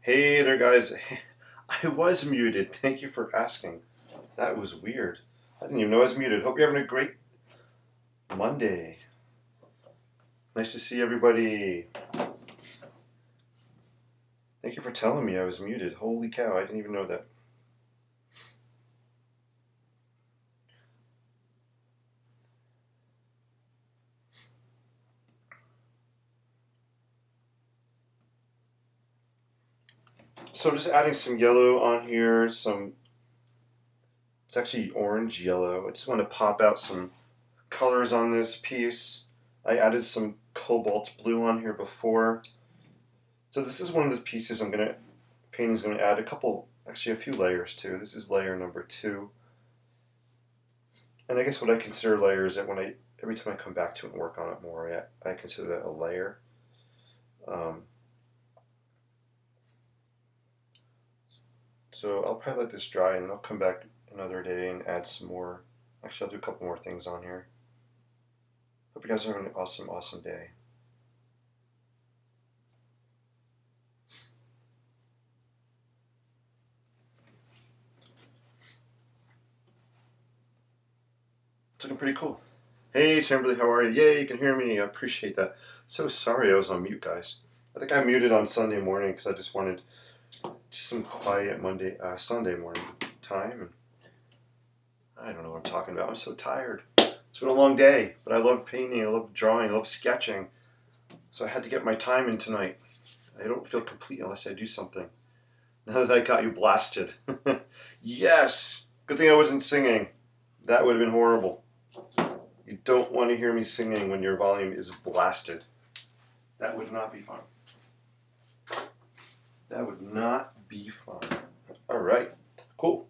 Hey there, guys. I was muted. Thank you for asking. That was weird. I didn't even know I was muted. Hope you're having a great Monday. Nice to see everybody. Thank you for telling me I was muted. Holy cow, I didn't even know that. So I'm just adding some yellow on here. It's actually orange yellow. I just want to pop out some colors on this piece. I added some cobalt blue on here before. So this is one of the pieces painting's gonna add actually a few layers to. This is layer number 2. And I guess what I consider layers that every time I come back to it and work on it more, I consider that a layer. Um, so I'll probably let this dry and I'll come back another day and add some more. Actually, I'll do a couple more things on here. Hope you guys are having an awesome, awesome day. It's looking pretty cool. Hey, Timberly, how are you? Yay, you can hear me. I appreciate that. So sorry I was on mute, guys. I think I muted on Sunday morning because I just wanted just some quiet Sunday morning time. And I don't know what I'm talking about. I'm so tired. It's been a long day, but I love painting, I love drawing, I love sketching. So I had to get my time in tonight. I don't feel complete unless I do something. Now that I got you blasted. Yes! Good thing I wasn't singing. That would have been horrible. You don't want to hear me singing when your volume is blasted. That would not be fun. That would not be fun. Alright, cool.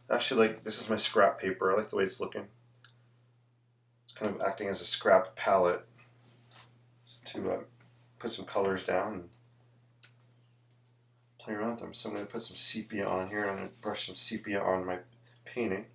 Actually, this is my scrap paper. I like the way it's looking. It's kind of acting as a scrap palette to put some colors down and play around with them. So I'm going to put some sepia on here. I'm going to brush some sepia on my painting.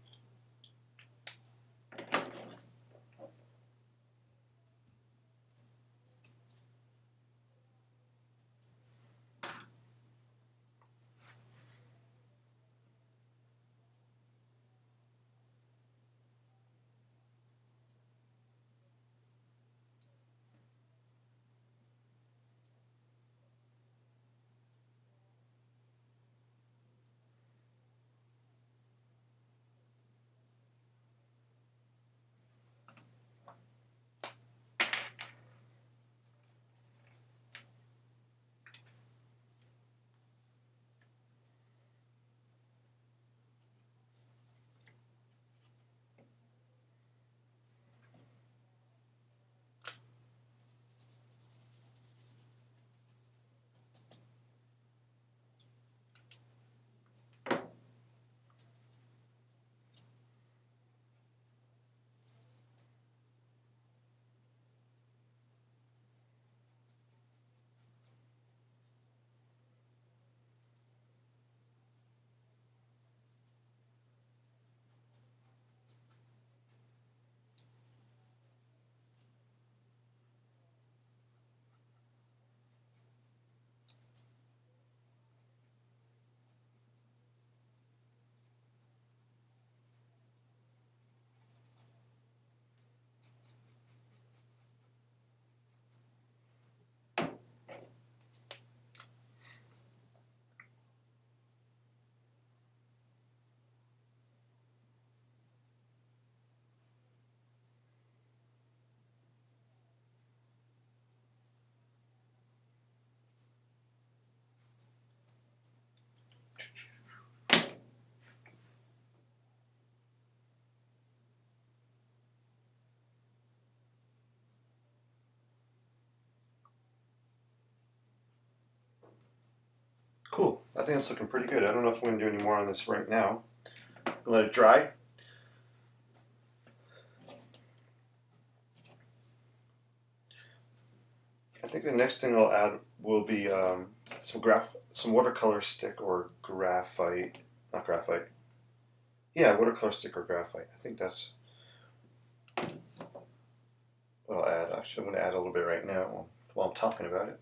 Cool. I think it's looking pretty good. I don't know if I'm going to do any more on this right now. Let it dry. I think the next thing I'll add will be some watercolor stick or graphite. Not graphite. Yeah, watercolor stick or graphite. I think that's what I'll add. Actually, I'm going to add a little bit right now while I'm talking about it.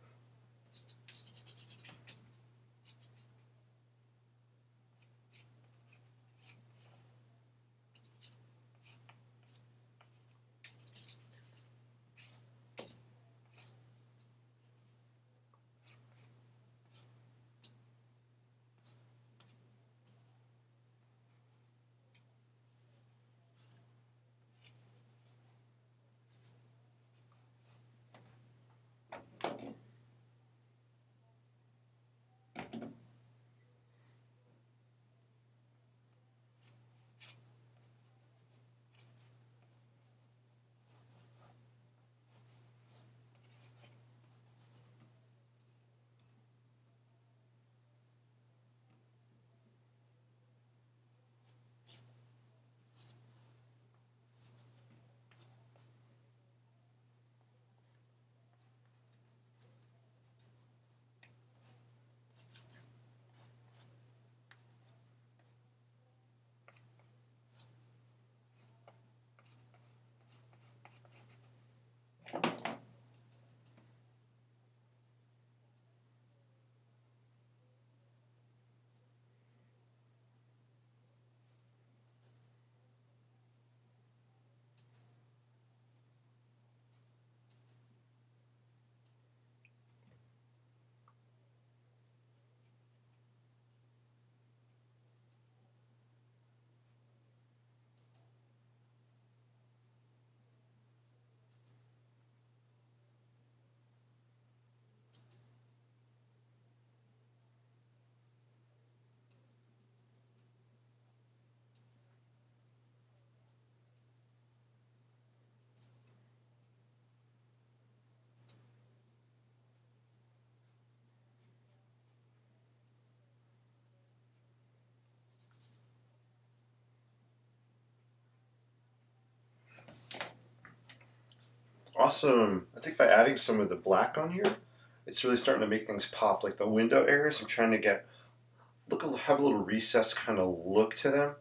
Awesome. I think by adding some of the black on here, it's really starting to make things pop. Like the window areas, I'm trying to have a little recessed kind of look to them.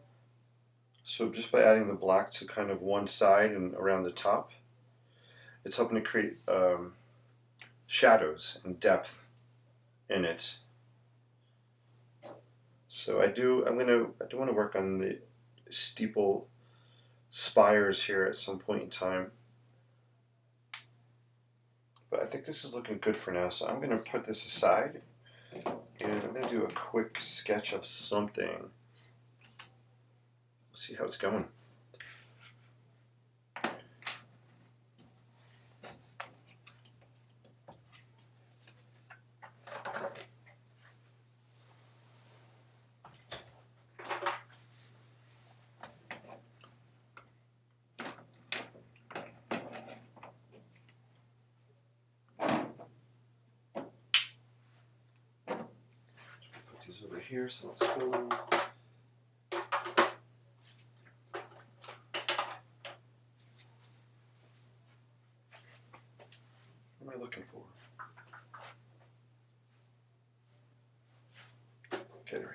So just by adding the black to kind of one side and around the top, it's helping to create shadows and depth in it. So I do want to work on the steeple spires here at some point in time. But I think this is looking good for now, so I'm going to put this aside and I'm going to do a quick sketch of something. Let's see how it's going. Put these over here so it's full. What am I looking for? Okay, there we go.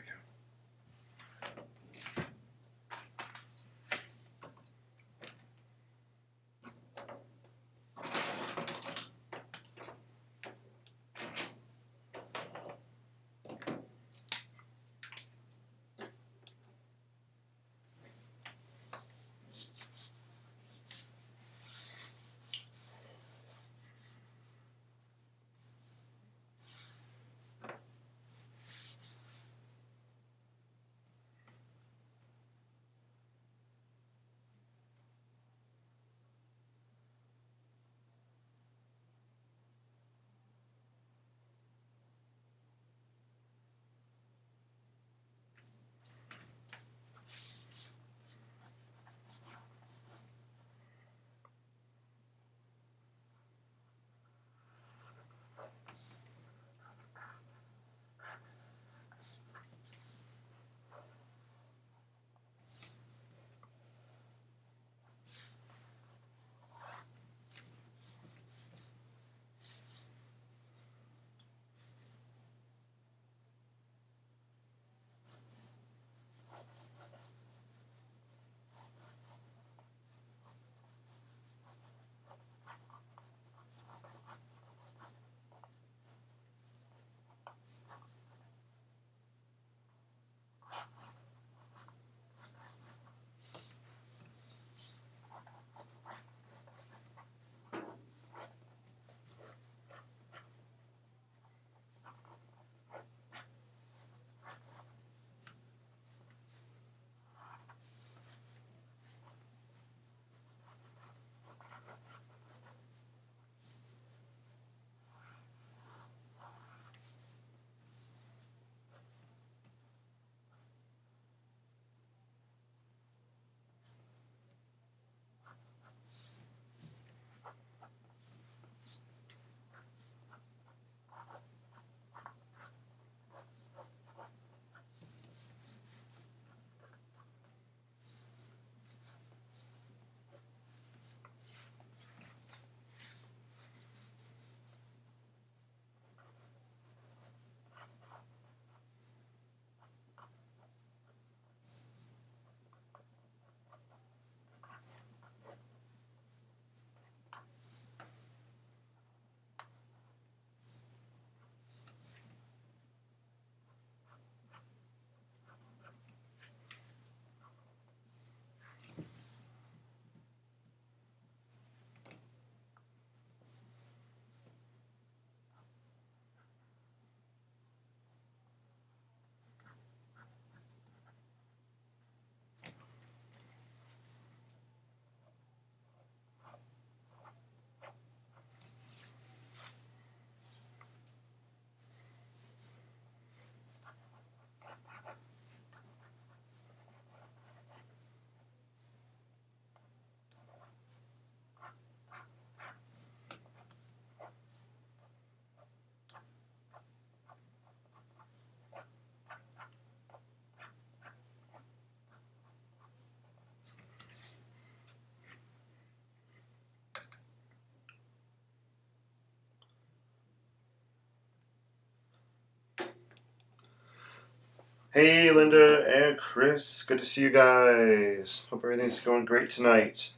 Hey, Linda and Chris. Good to see you guys. Hope everything's going great tonight.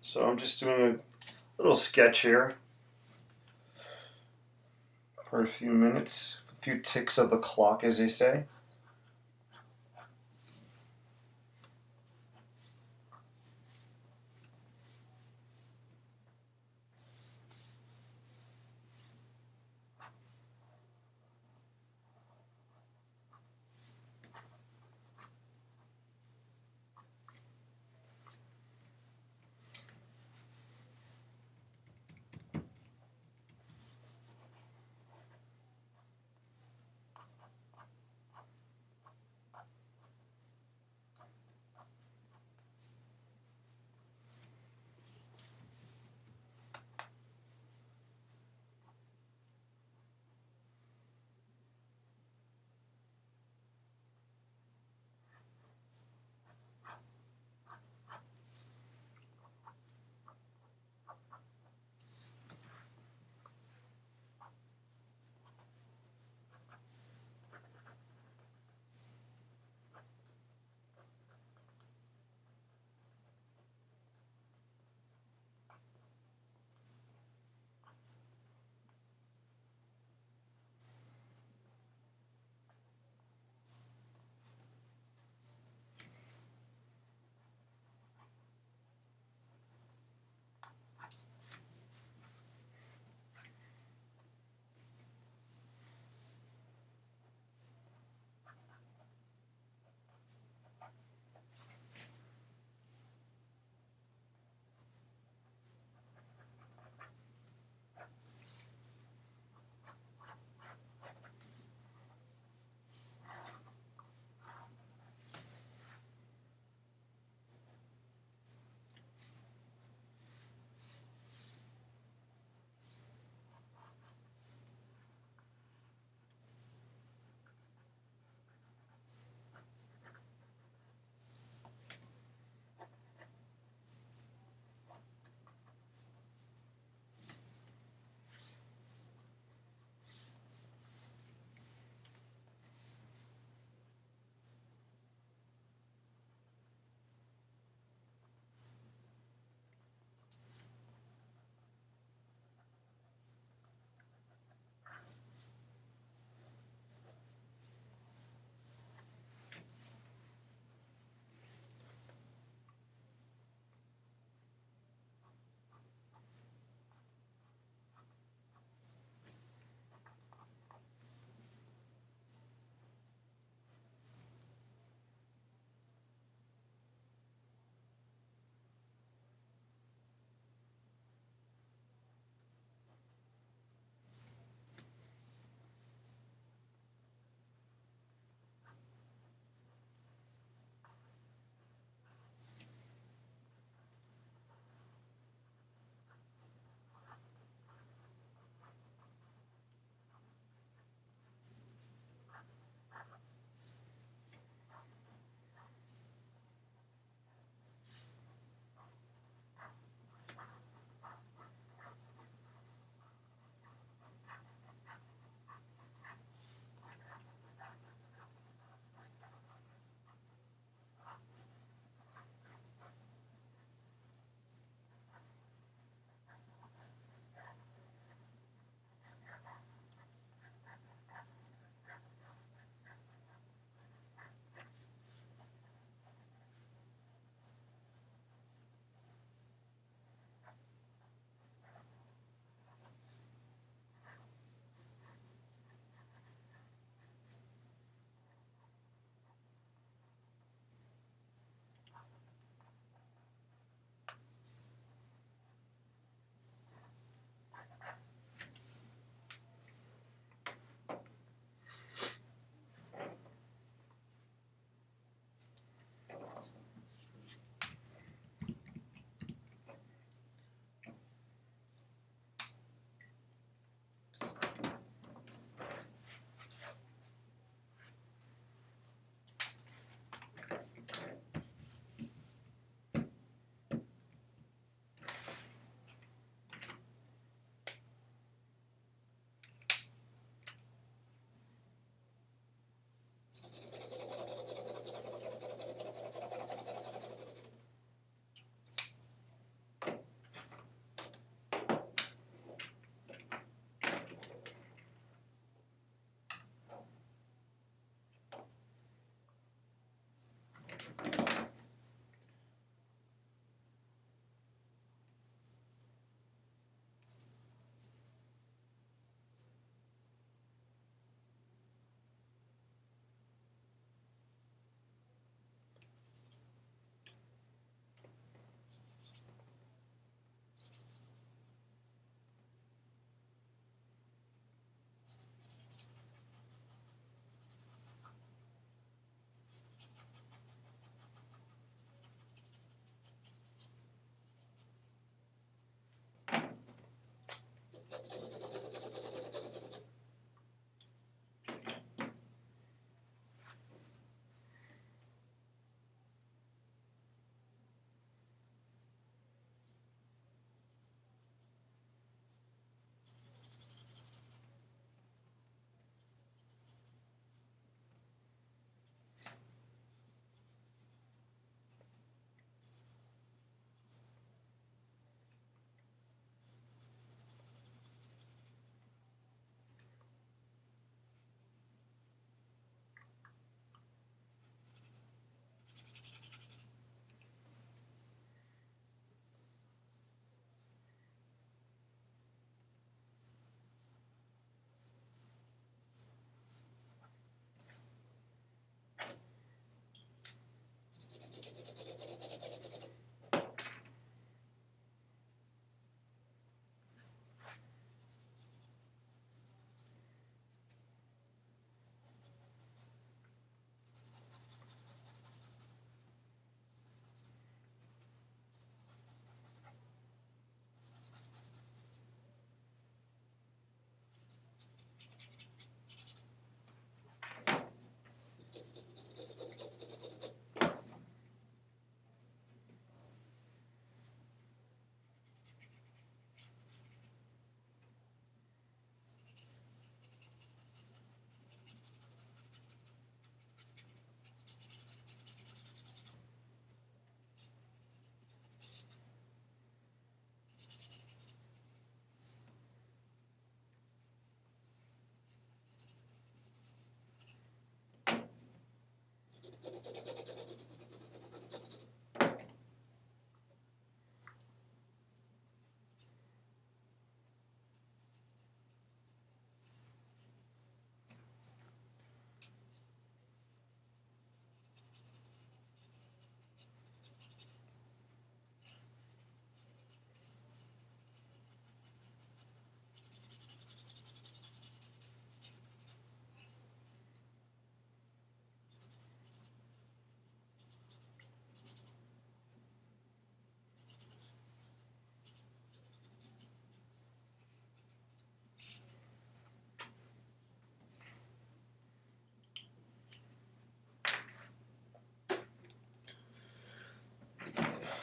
So I'm just doing a little sketch here for a few minutes. A few ticks of the clock, as they say.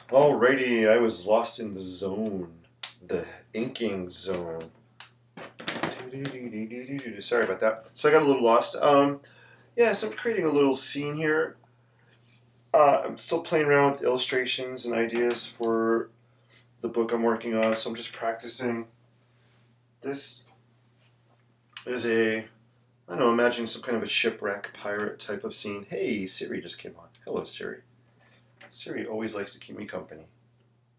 Alrighty, I was lost in the zone. The inking zone. Sorry about that. So I got a little lost. Yeah, so I'm creating a little scene here. I'm still playing around with illustrations and ideas for the book I'm working on, so I'm just practicing. This is I don't know, imagining some kind of a shipwreck pirate type of scene. Hey, Siri just came on. Hello, Siri. Siri always likes to keep me company.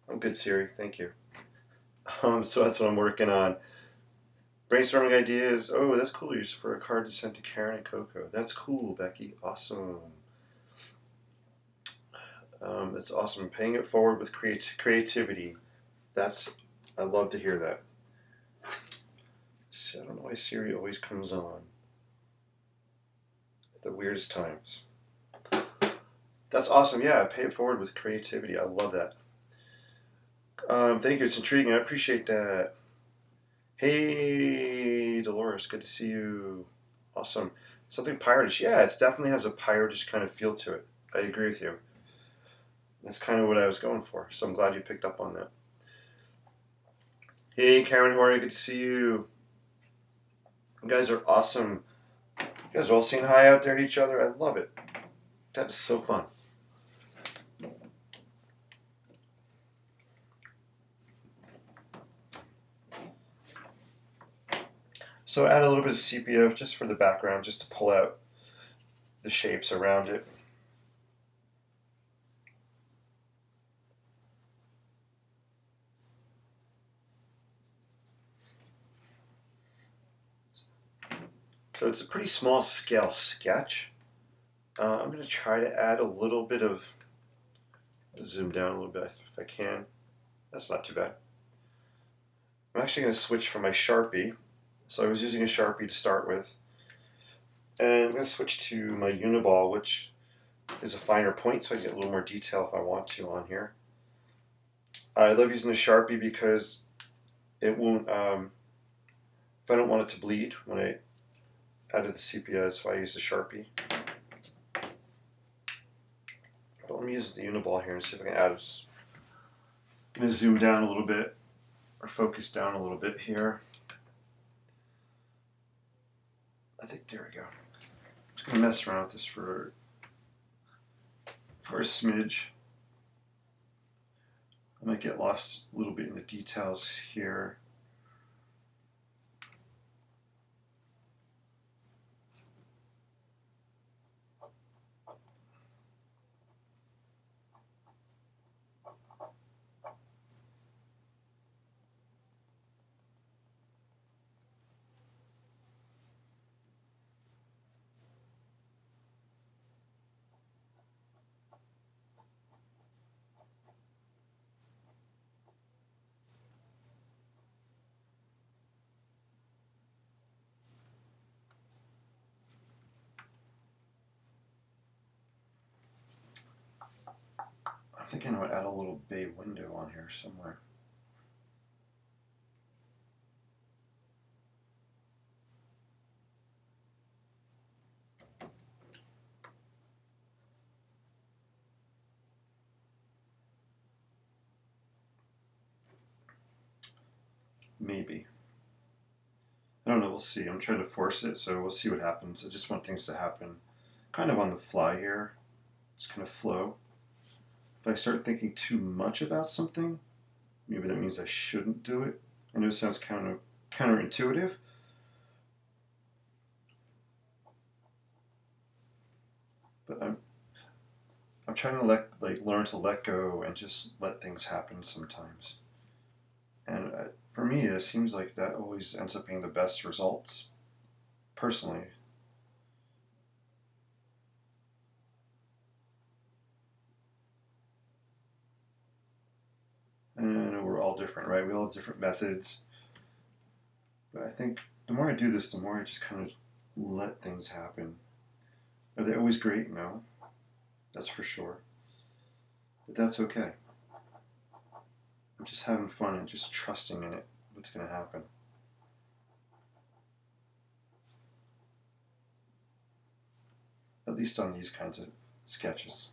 I'm good, Siri. Thank you. So that's what I'm working on. Brainstorming ideas. Oh, that's cool. Use for a card to send to Karen and Coco. That's cool, Becky. Awesome. That's awesome. Paying it forward with creativity. I love to hear that. So I don't know why Siri always comes on at the weirdest times. That's awesome. Yeah, pay it forward with creativity. I love that. Thank you. It's intriguing. I appreciate that. Hey, Dolores. Good to see you. Awesome. Something piratish. Yeah, it definitely has a piratish kind of feel to it. I agree with you. That's kind of what I was going for. So I'm glad you picked up on that. Hey, Karen. How are you? Good to see you. You guys are awesome. You guys are all saying hi out there to each other. I love it. That's so fun. So add a little bit of sepia just for the background, just to pull out the shapes around it. So it's a pretty small scale sketch. I'm going to try to add a little bit of, zoom down a little bit if I can. That's not too bad. I'm actually going to switch from my Sharpie. So I was using a Sharpie to start with. And I'm going to switch to my Uniball, which is a finer point, so I get a little more detail if I want to on here. I love using the Sharpie because it won't, if I don't want it to bleed when I added the sepia, that's why I use the Sharpie. But let me use the Uniball here and see if I can add. I'm going to zoom down a little bit, or focus down a little bit here. I think there we go. I'm just going to mess around with this for a smidge. I might get lost a little bit in the details here. I'm thinking I would add a little bay window on here somewhere. Maybe. I don't know, we'll see. I'm trying to force it, so we'll see what happens. I just want things to happen kind of on the fly here. Just kind of flow. If I start thinking too much about something, maybe that means I shouldn't do it. I know it sounds counterintuitive, but I'm trying to learn to let go and just let things happen sometimes. And for me, it seems like that always ends up being the best results, personally. And I know we're all different, right? We all have different methods. But I think the more I do this, the more I just kind of let things happen. Are they always great? No. That's for sure. But that's okay. I'm just having fun and just trusting in it, what's going to happen. At least on these kinds of sketches.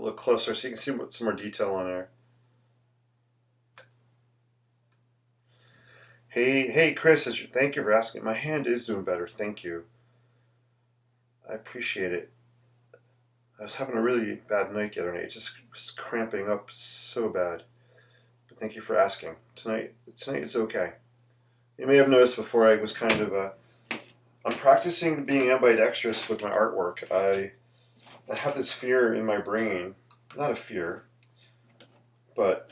little closer so you can see some more detail on there. Hey, Chris, thank you for asking. My hand is doing better. Thank you. I appreciate it. I was having a really bad night the other night. It just was cramping up so bad. But thank you for asking. Tonight is okay. You may have noticed before I was kind of I'm practicing being ambidextrous with my artwork. I have this fear in my brain. Not a fear, but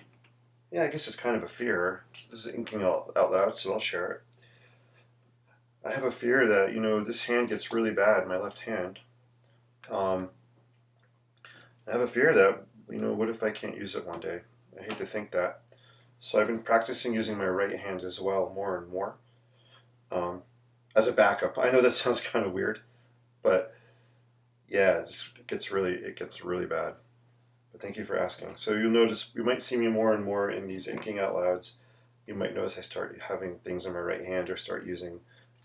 yeah, I guess it's kind of a fear. This is inking out loud, so I'll share it. I have a fear that, this hand gets really bad, my left hand. I have a fear that, what if I can't use it one day? I hate to think that. So I've been practicing using my right hand as well, more and more, as a backup. I know that sounds kind of weird, but yeah, it gets really bad. But thank you for asking. So you'll notice, you might see me more and more in these inking out louds. You might notice I start having things in my right hand, or start using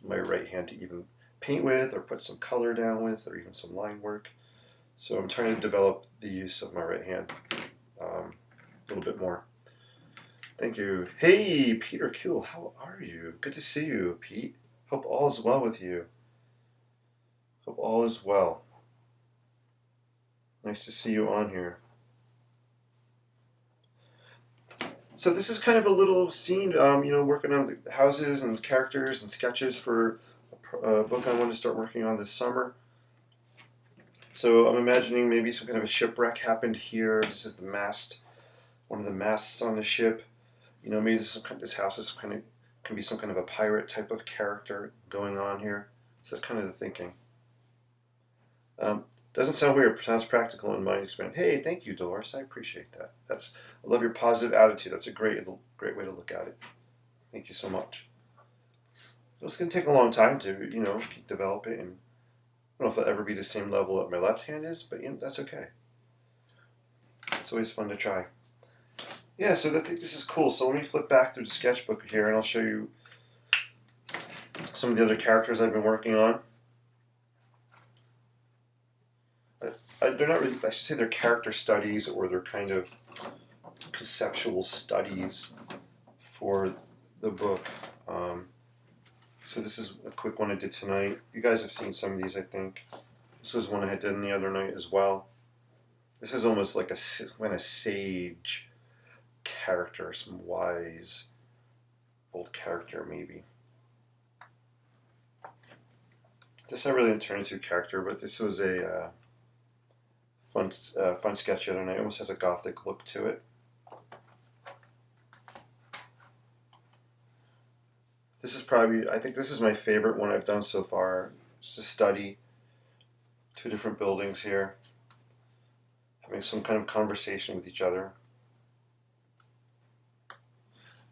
my right hand to even paint with, or put some color down with, or even some line work. So I'm trying to develop the use of my right hand a little bit more. Thank you. Hey, Peter Kuhl, how are you? Good to see you, Pete. Hope all is well with you. Hope all is well. Nice to see you on here. So this is kind of a little scene, working on the houses and characters and sketches for a book I want to start working on this summer. So I'm imagining maybe some kind of a shipwreck happened here. This is the mast, one of the masts on the ship. Maybe this house can be some kind of a pirate type of character going on here. So that's kind of the thinking. Doesn't sound weird. Sounds practical in my experience. Hey, thank you, Dolores. I appreciate that. I love your positive attitude. That's a great way to look at it. Thank you so much. It's going to take a long time to, keep developing. And I don't know if it'll ever be the same level that my left hand is, but that's okay. It's always fun to try. Yeah, so I think this is cool. So let me flip back through the sketchbook here, and I'll show you some of the other characters I've been working on. They're not really, I should say they're character studies, or they're kind of conceptual studies for the book. So this is a quick one I did tonight. You guys have seen some of these, I think. This was one I did the other night as well. This is almost like a sage character, some wise old character maybe. This I really didn't turn into a character, but this was a fun sketch the other night. It almost has a gothic look to it. This is I think this is my favorite one I've done so far. Just a study. Two different buildings here, having some kind of conversation with each other.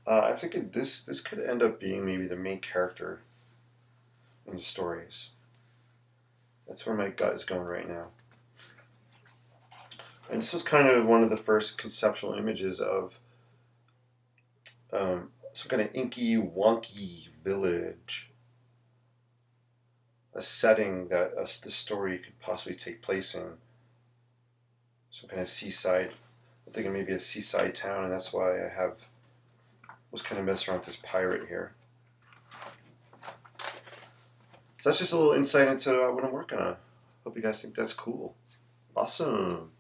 I think this could end up being maybe the main character in the stories. That's where my gut is going right now. And this was kind of one of the first conceptual images of some kind of inky, wonky village. A setting that the story could possibly take place in. Some kind of seaside. I'm thinking maybe a seaside town, and that's why I was kind of messing around with this pirate here. So that's just a little insight into what I'm working on. Hope you guys think that's cool. Awesome.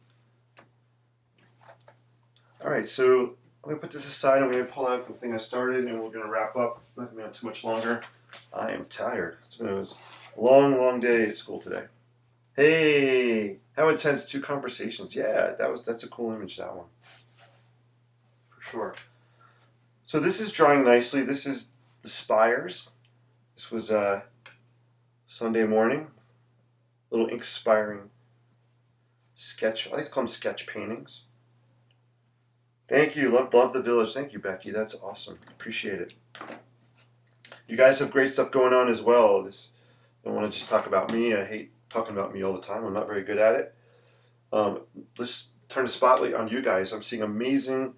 Alright, so I'm going to put this aside. I'm going to pull out the thing I started, and we're going to wrap up. I'm not going to be on too much longer. I am tired. It was a long day at school today. Hey, how intense, 2 conversations. Yeah, that's a cool image, that one. For sure. So this is drawing nicely. This is the spires. This was Sunday morning. Little ink-spiring sketch. I like to call them sketch paintings. Thank you. Love the village. Thank you, Becky. That's awesome. Appreciate it. You guys have great stuff going on as well. I don't want to just talk about me. I hate talking about me all the time. I'm not very good at it. Let's turn the spotlight on you guys. I'm seeing amazing,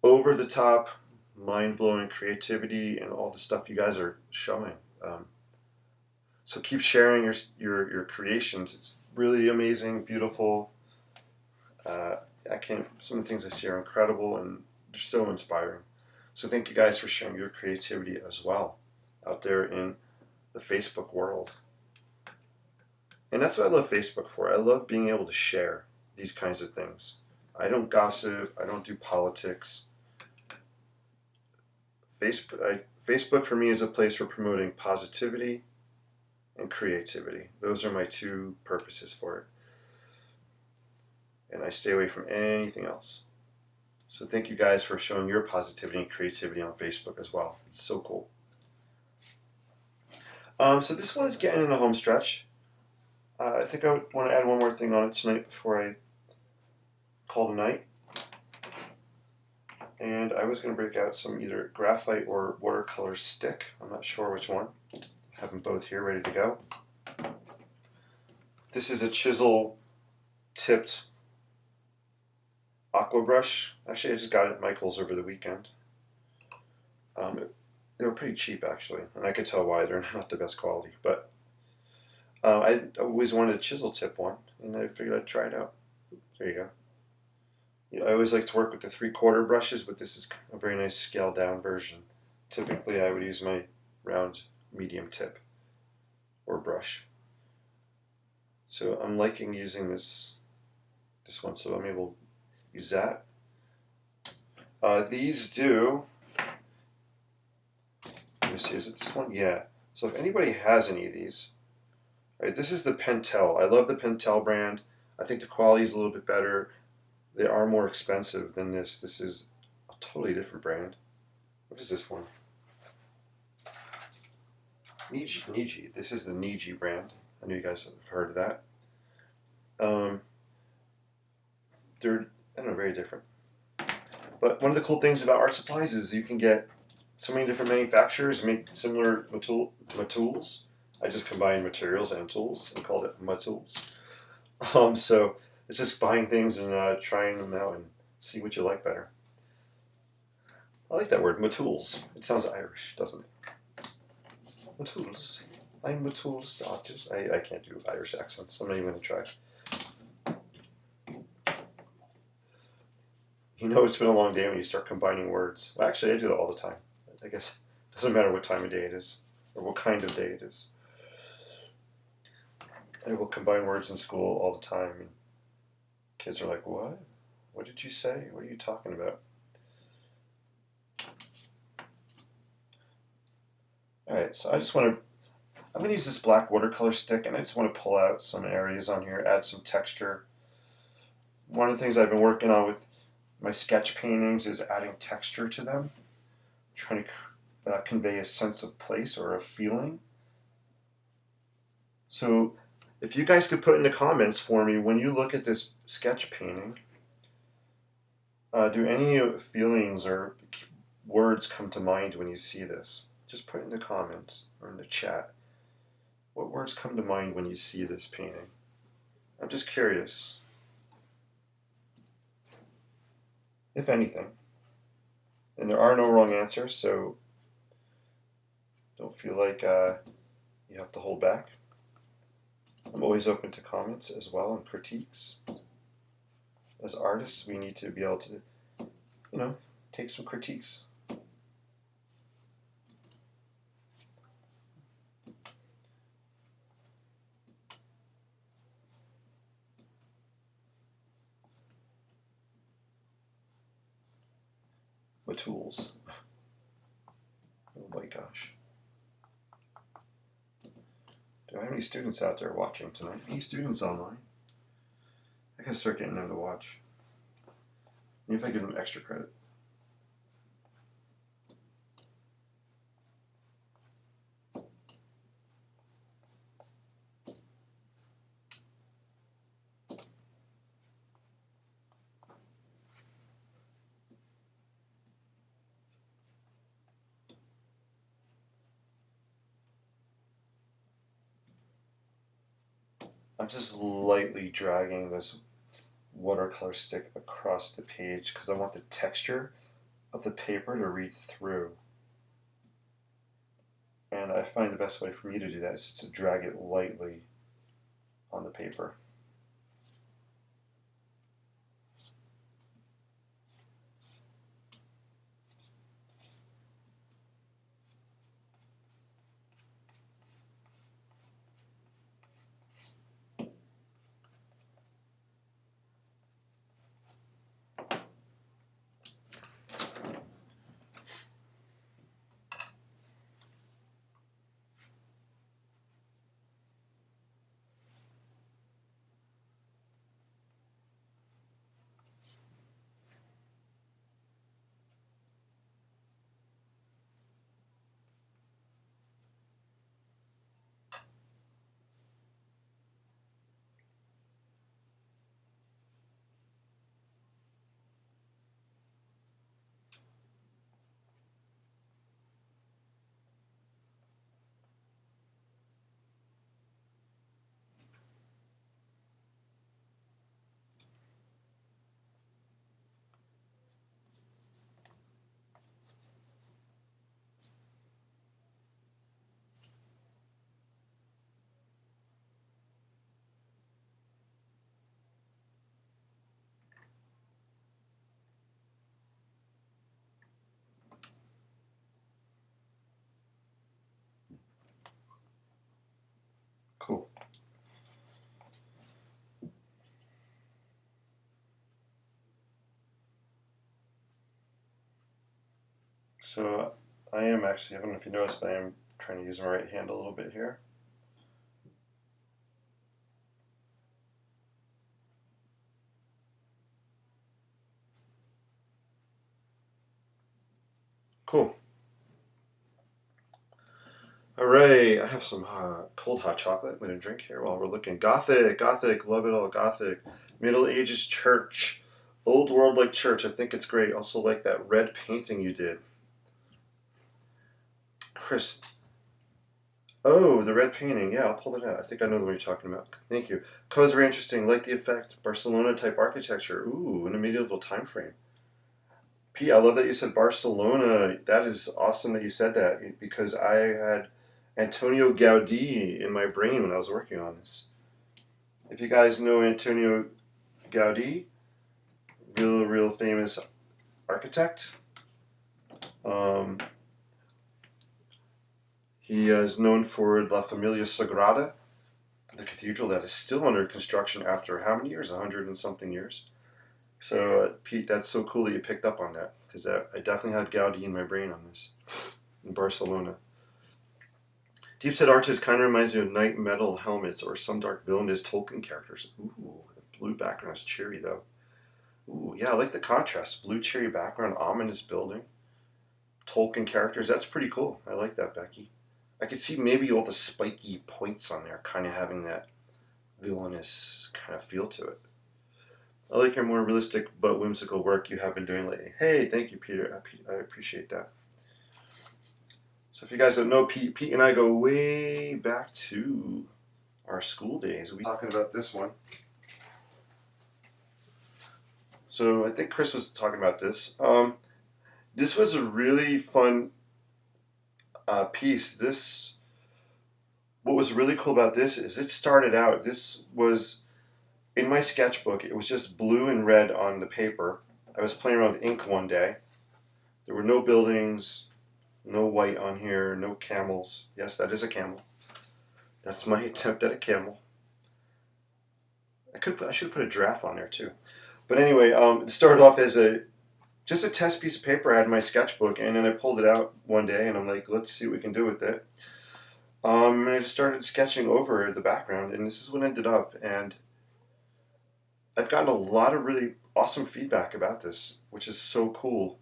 over-the-top, mind-blowing creativity and all the stuff you guys are showing. So keep sharing your creations. It's really amazing, beautiful. Some of the things I see are incredible and they're so inspiring. So thank you guys for sharing your creativity as well out there in the Facebook world. And that's what I love Facebook for. I love being able to share these kinds of things. I don't gossip. I don't do politics. Facebook for me is a place for promoting positivity and creativity. Those are my two purposes for it. And I stay away from anything else. So thank you guys for showing your positivity and creativity on Facebook as well. It's so cool. So this one is getting in the home stretch. I think I want to add one more thing on it tonight before I call tonight. And I was going to break out some either graphite or watercolor stick. I'm not sure which one. I have them both here ready to go. This is a chisel tipped aqua brush. Actually, I just got it at Michael's over the weekend. They were pretty cheap actually, and I could tell why. They're not the best quality, but I always wanted a chisel tip one, and I figured I'd try it out. There you go. I always like to work with the 3/4 brushes, but this is a very nice scaled down version. Typically I would use my round medium tip or brush. So I'm liking using this one, so I'm able to use that. These do, let me see, is it this one? Yeah. So if anybody has any of these, right, this is the Pentel. I love the Pentel brand. I think the quality is a little bit better. They are more expensive than this. This is a totally different brand. What is this one? Niji. This is the Niji brand. I know you guys have heard of that. They're, I don't know, very different. But one of the cool things about art supplies is you can get so many different manufacturers make similar tools. I just combined materials and tools and called it tools. So it's just buying things and trying them out and see what you like better. I like that word, matools. It sounds Irish, doesn't it? Matools. I'm Matools the artist. I can't do Irish accents. I'm not even going to try. You know it's been a long day when you start combining words. Well, actually, I do that all the time. I guess it doesn't matter what time of day it is or what kind of day it is. I will combine words in school all the time. And kids are like, what? What did you say? What are you talking about? Alright, so I'm going to use this black watercolor stick and I just want to pull out some areas on here, add some texture. One of the things I've been working on with my sketch paintings is adding texture to them, trying to convey a sense of place or a feeling. So if you guys could put in the comments for me, when you look at this sketch painting, do any feelings or words come to mind when you see this? Just put in the comments or in the chat. What words come to mind when you see this painting? I'm just curious. If anything. And there are no wrong answers, so don't feel like you have to hold back. I'm always open to comments as well and critiques. As artists, we need to be able to, take some critiques. What tools? Oh my gosh. Do I have any students out there watching tonight? Any students online? I gotta start getting them to watch. Maybe if I give them extra credit. I'm just lightly dragging this watercolor stick across the page because I want the texture of the paper to read through. And I find the best way for me to do that is to drag it lightly on the paper. So I am actually, I don't know if you noticed, but I am trying to use my right hand a little bit here. Cool. All right, I have some cold hot chocolate I'm going to drink here while we're looking. Gothic, Gothic, love it all. Gothic, Middle Ages church, old world like church. I think it's great. Also like that red painting you did, Chris. Oh, the red painting. Yeah, I'll pull it out. I think I know the one you're talking about. Thank you. Colors very interesting. Like the effect. Barcelona type architecture. Ooh, in a medieval time frame. Pete, I love that you said Barcelona. That is awesome that you said that because I had Antonio Gaudí in my brain when I was working on this. If you guys know Antonio Gaudí, real famous architect. Um, he is known for La Familia Sagrada, the cathedral that is still under construction after how many years? 100 and something years. So, Pete, that's so cool that you picked up on that because I definitely had Gaudi in my brain on this in Barcelona. Deep set arches kind of reminds me of knight metal helmets or some dark villainous Tolkien characters. Ooh, the blue background is cheery though. Ooh, yeah, I like the contrast. Blue cherry background, ominous building, Tolkien characters. That's pretty cool. I like that, Becky. I could see maybe all the spiky points on there kind of having that villainous kind of feel to it. I like your more realistic but whimsical work you have been doing lately. Hey, thank you, Peter. I appreciate that. So if you guys don't know, Pete and I go way back to our school days. We'll be talking about this one. So I think Chris was talking about this. This was a really fun piece. What was really cool about this is it started out. This was in my sketchbook. It was just blue and red on the paper. I was playing around with ink one day. There were no buildings, no white on here, no camels. Yes, that is a camel. That's my attempt at a camel. I should put a giraffe on there too. But anyway, it started off as just a test piece of paper I had in my sketchbook, and then I pulled it out one day, and I'm like, let's see what we can do with it. And I just started sketching over the background, and this is what ended up. And I've gotten a lot of really awesome feedback about this, which is so cool.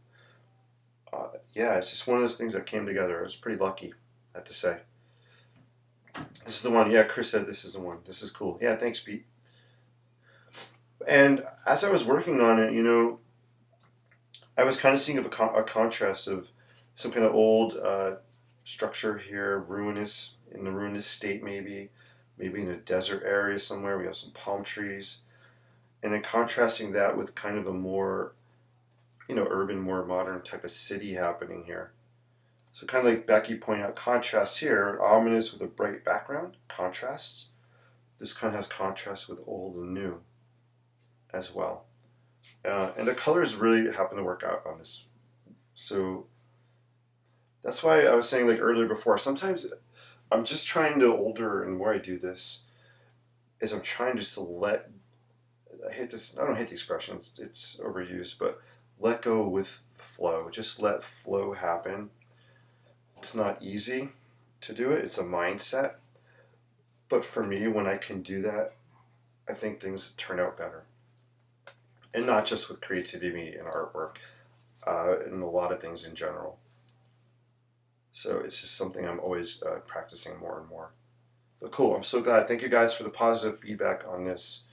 Yeah, it's just one of those things that came together. I was pretty lucky, I have to say. This is the one. Yeah, Chris said this is the one. This is cool. Yeah, thanks, Pete. And as I was working on it, I was kind of seeing a contrast of some kind of old structure here, ruinous, in the ruinous state maybe in a desert area somewhere. We have some palm trees. And then contrasting that with kind of a more, urban, more modern type of city happening here. So kind of like Becky pointed out, contrast here, ominous with a bright background, contrasts. This kind of has contrast with old and new as well. And the colors really happen to work out on this. So that's why I was saying like earlier before, sometimes I'm just trying to older and more I do this is I'm trying just to I don't hate the expression, it's overused, but let go with the flow. Just let flow happen. It's not easy to do it, it's a mindset. But for me, when I can do that, I think things turn out better. And not just with creativity and artwork, and a lot of things in general. So it's just something I'm always practicing more and more. But cool, I'm so glad. Thank you guys for the positive feedback on this.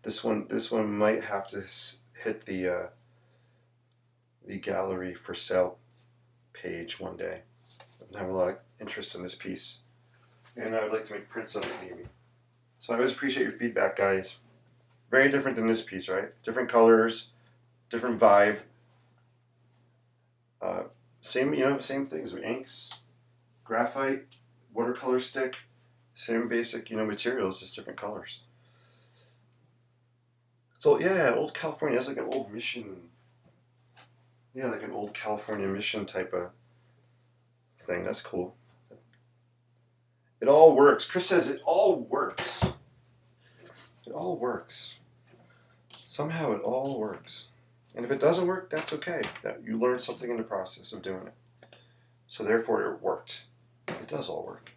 This one might have to hit the gallery for sale page one day. I have a lot of interest in this piece, and I would like to make prints of it maybe. So I always appreciate your feedback, guys. Very different than this piece, right? Different colors, different vibe. Same things with inks, graphite, watercolor stick, same basic, materials, just different colors. So yeah, old California has like an old mission. Yeah, like an old California mission type of thing. That's cool. It all works. Chris says it all works. It all works. Somehow it all works. And if it doesn't work, that's okay. That you learn something in the process of doing it. So therefore it worked. It does all work.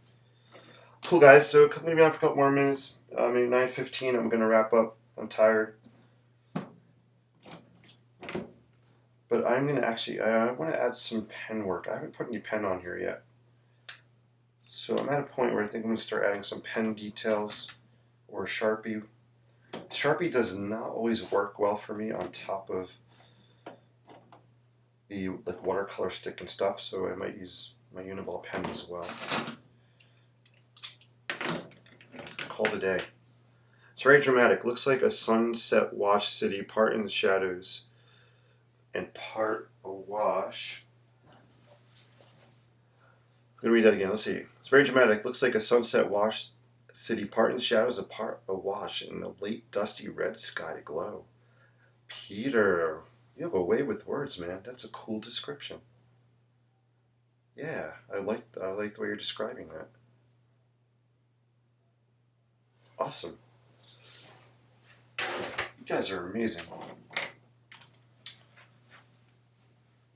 Cool, guys. So come me on for a couple more minutes. Maybe 9:15. I'm gonna wrap up. I'm tired. But I'm gonna actually. I want to add some pen work. I haven't put any pen on here yet. So I'm at a point where I think I'm gonna start adding some pen details or Sharpie. Sharpie does not always work well for me on top of the like watercolor stick and stuff. So I might use my Uniball pen as well. Call it a day. It's very dramatic. Looks like a sunset wash city, part in the shadows and part awash. I'm going to read that again. Let's see. It's very dramatic. Looks like a sunset wash city, part in the shadows and part awash in the late dusty red sky glow. Peter, you have a way with words, man. That's a cool description. Yeah, I like the way you're describing that. Awesome. You guys are amazing.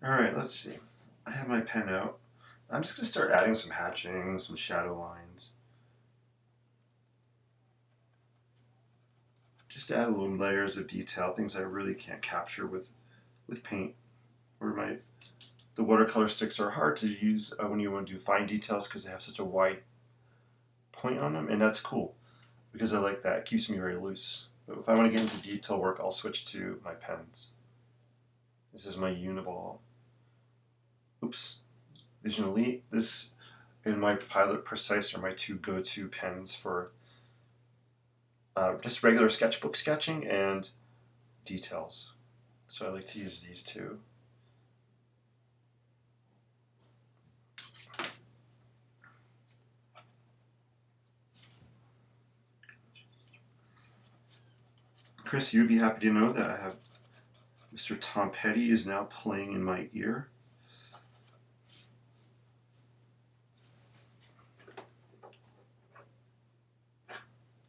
Alright, let's see. I have my pen out. I'm just going to start adding some hatching, some shadow lines. Just to add a little layers of detail, things I really can't capture with paint. Or the watercolor sticks are hard to use when you want to do fine details because they have such a wide point on them, and that's cool because I like that. It keeps me very loose. But if I want to get into detail work, I'll switch to my pens. This is my Uniball. Oops. Vision Elite. This and my Pilot Precise are my two go-to pens for just regular sketchbook sketching and details. So I like to use these two. Chris, you'd be happy to know that I have Mr. Tom Petty is now playing in my ear.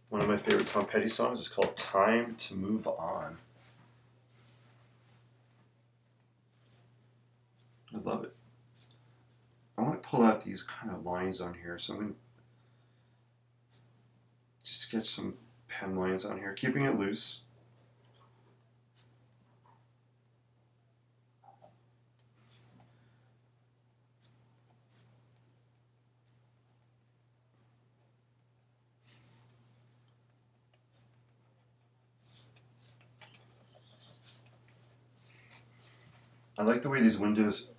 One of my favorite Tom Petty songs is called Time to Move On. I love it. I want to pull out these kind of lines on here, so I'm going to just sketch some pen lines on here, keeping it loose. I like the way these windows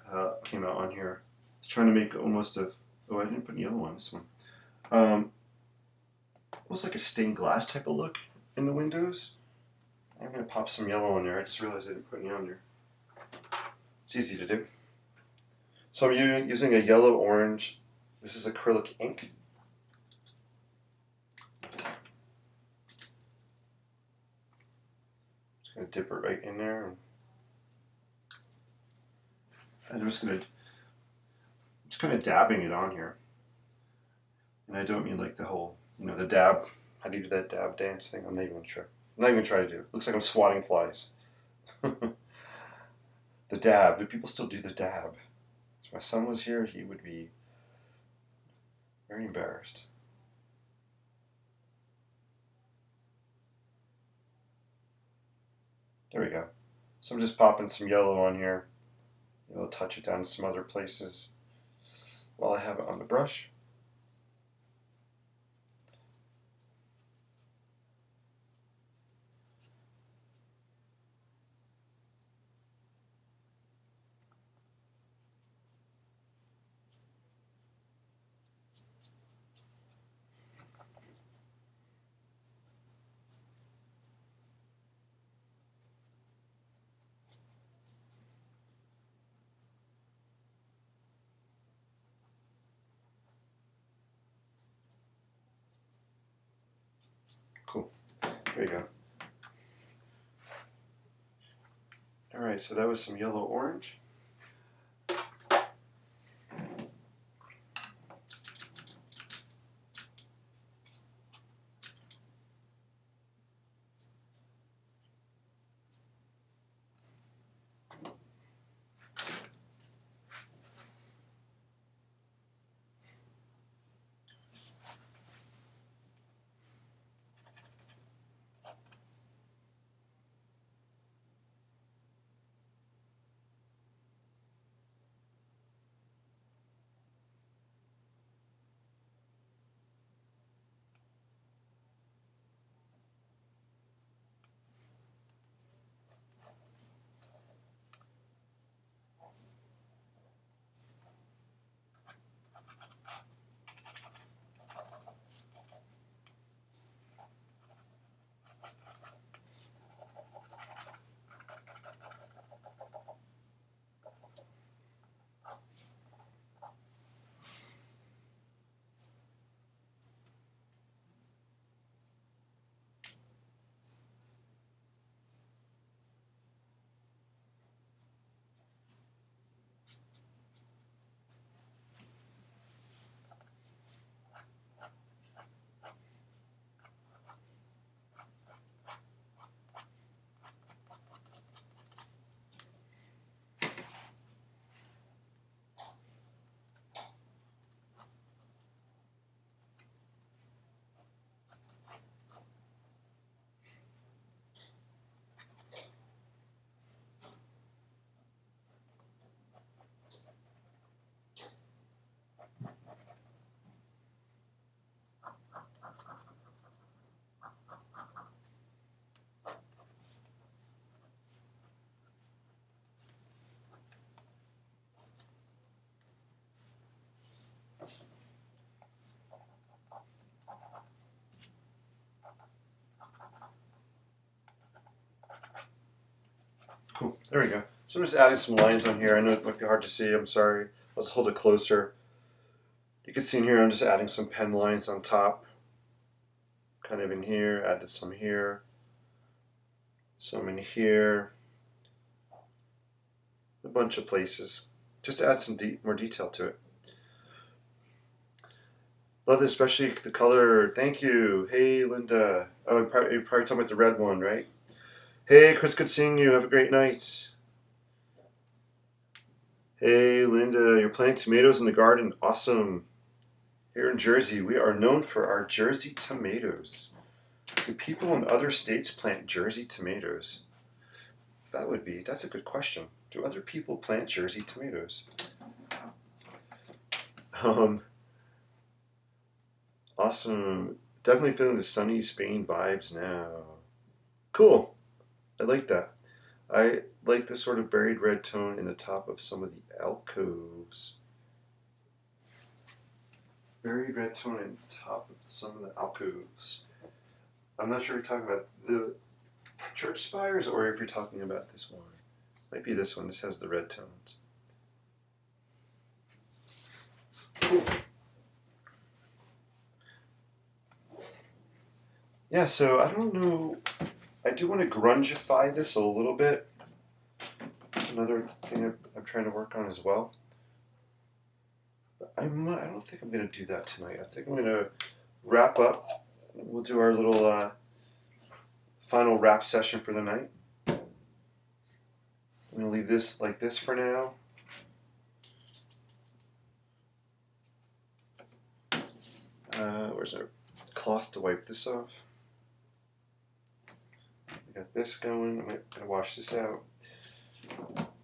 came out on here. I was trying to make almost a, oh, I didn't put yellow on this one. Almost like a stained glass type of look in the windows. I'm going to pop some yellow on there. I just realized I didn't put any on there. It's easy to do. So I'm using a yellow-orange. This is acrylic ink. Just going to dip it right in there. And I'm just kind of dabbing it on here. And I don't mean like the whole, the dab. How do you do that dab dance thing? I'm not even sure. I'm not even going to try to do it. Looks like I'm swatting flies. The dab. Do people still do the dab? If my son was here, he would be very embarrassed. There we go. So I'm just popping some yellow on here. I'll touch it down in some other places while I have it on the brush. Cool. There you go. Alright, so that was some yellow-orange. Cool. There we go. So I'm just adding some lines on here. I know it might be hard to see. I'm sorry. Let's hold it closer. You can see in here I'm just adding some pen lines on top. Kind of in here. Added some here. Some in here. A bunch of places. Just to add some more detail to it. Love this, especially the color. Thank you. Hey, Linda. Oh, you're probably talking about the red one, right? Hey, Chris, good seeing you. Have a great night. Hey, Linda, you're planting tomatoes in the garden. Awesome. Here in Jersey, we are known for our Jersey tomatoes. Do people in other states plant Jersey tomatoes? That's a good question. Do other people plant Jersey tomatoes? Awesome. Definitely feeling the sunny Spain vibes now. Cool. I like that. I like the sort of buried red tone in the top of some of the alcoves. Buried red tone in the top of some of the alcoves. I'm not sure if you're talking about the church spires or if you're talking about this one. Might be this one. This has the red tones. Cool. Yeah, so I don't know. I do want to grungify this a little bit. Another thing I'm trying to work on as well. But I don't think I'm going to do that tonight. I think I'm going to wrap up. We'll do our little final wrap session for the night. I'm going to leave this like this for now. Where's our cloth to wipe this off? We got this going. I'm going to wash this out.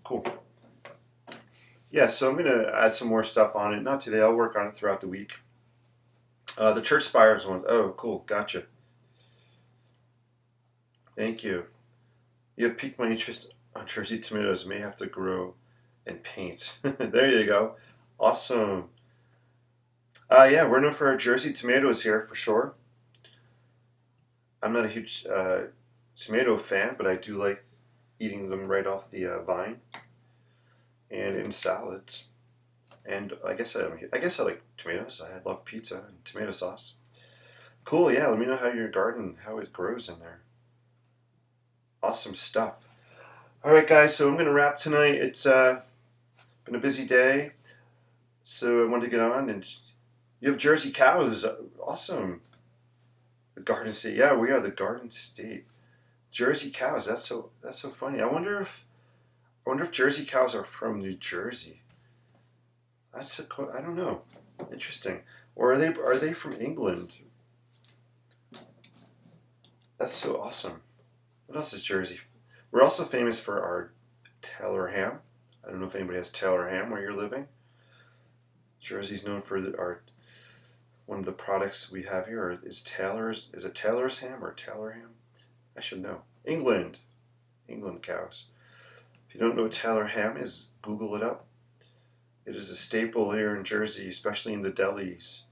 Cool. Yeah, so I'm going to add some more stuff on it. Not today. I'll work on it throughout the week. The church spires one. Oh, cool. Gotcha. Thank you. You have piqued my interest on Jersey tomatoes. May have to grow and paint. There you go. Awesome. Yeah, we're known for our Jersey tomatoes here for sure. I'm not a huge tomato fan, but I do like eating them right off the vine and in salads. And I guess I like tomatoes. I love pizza and tomato sauce. Cool. Yeah. Let me know how your garden, how it grows in there. Awesome stuff. All right, guys. So I'm gonna wrap tonight. It's been a busy day, so I wanted to get on. And you have Jersey cows. Awesome. The Garden State. Yeah, we are the Garden State. Jersey cows. That's so funny. I wonder if Jersey cows are from New Jersey. I don't know. Interesting. Or are they from England? That's so awesome. What else is Jersey? We're also famous for our Taylor ham. I don't know if anybody has Taylor ham where you're living. Jersey's known for one of the products we have here is Taylor's. Is it Taylor's ham or Taylor ham? I should know. England cows. If you don't know what Taylor ham is, Google it up. It is a staple here in Jersey, especially in the delis.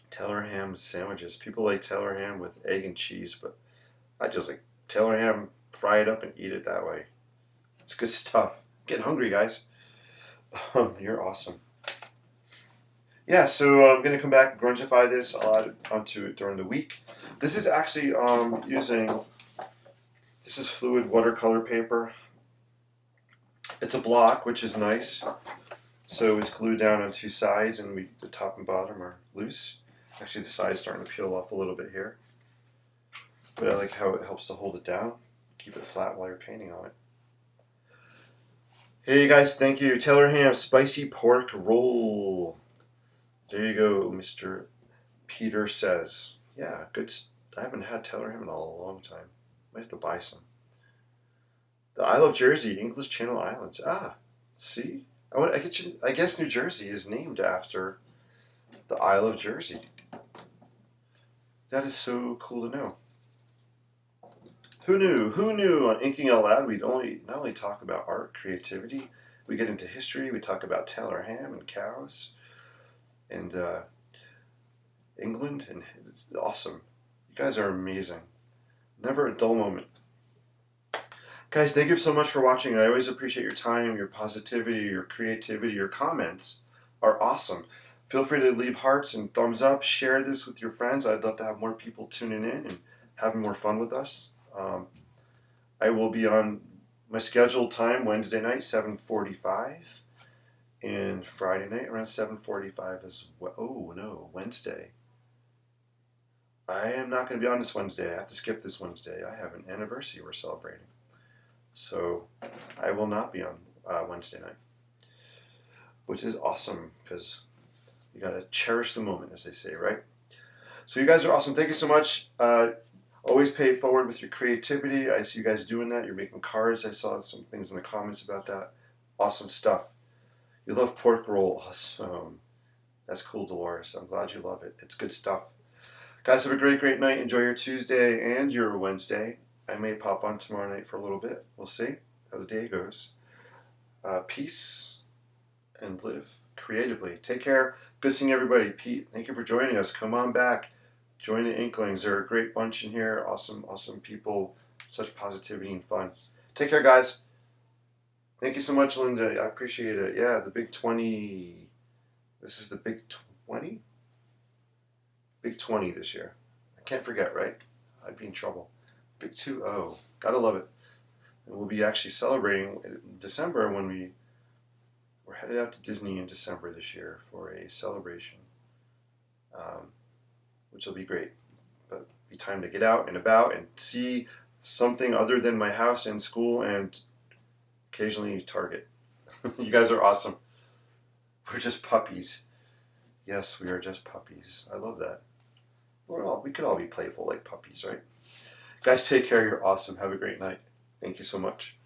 Taylor ham sandwiches. People like Taylor ham with egg and cheese, but I just like Taylor ham, fry it up and eat it that way. It's good stuff. I'm getting hungry, guys. You're awesome. Yeah, so I'm going to come back and grungify this. I'll add it onto it during the week. This is actually this is fluid watercolor paper. It's a block, which is nice. So it's glued down on two sides, and the top and bottom are loose. Actually, the side's starting to peel off a little bit here. But I like how it helps to hold it down, keep it flat while you're painting on it. Hey guys, thank you. Taylor ham, spicy pork roll. There you go, Mr. Peter says. Yeah, good. I haven't had Taylor ham in a long time. Might have to buy some. The Isle of Jersey, English Channel Islands. Ah, see? I guess New Jersey is named after the Isle of Jersey. That is so cool to know. Who knew? Who knew on Inking Out Loud we'd not only talk about art, creativity, we get into history, we talk about Taylor ham and cows and England, and it's awesome. You guys are amazing. Never a dull moment. Guys, thank you so much for watching. I always appreciate your time, your positivity, your creativity. Your comments are awesome. Feel free to leave hearts and thumbs up. Share this with your friends. I'd love to have more people tuning in and having more fun with us. I will be on my scheduled time Wednesday night, 7:45, and Friday night around 7:45 as well. Oh no, Wednesday. I am not going to be on this Wednesday. I have to skip this Wednesday. I have an anniversary we're celebrating. So I will not be on Wednesday night, which is awesome because you got to cherish the moment, as they say, right? So you guys are awesome. Thank you so much. Always pay it forward with your creativity. I see you guys doing that. You're making cards. I saw some things in the comments about that. Awesome stuff. You love pork roll. Awesome. That's cool, Dolores. I'm glad you love it. It's good stuff. Guys, have a great, great night. Enjoy your Tuesday and your Wednesday. I may pop on tomorrow night for a little bit. We'll see how the day goes. Peace and live creatively. Take care. Good seeing everybody. Pete, thank you for joining us. Come on back. Join the Inklings. They're a great bunch in here. Awesome, awesome people. Such positivity and fun. Take care, guys. Thank you so much, Linda. I appreciate it. Yeah, the Big 20. This is the Big 20? Big 20 this year. I can't forget, right? I'd be in trouble. Big 2-0. Gotta love it. And we'll be actually celebrating in December when we're headed out to Disney in December this year for a celebration, which will be great. But be time to get out and about and see something other than my house and school and occasionally Target. You guys are awesome. We're just puppies. Yes, we are just puppies. I love that. We could all be playful like puppies, right? Guys, take care. You're awesome. Have a great night. Thank you so much.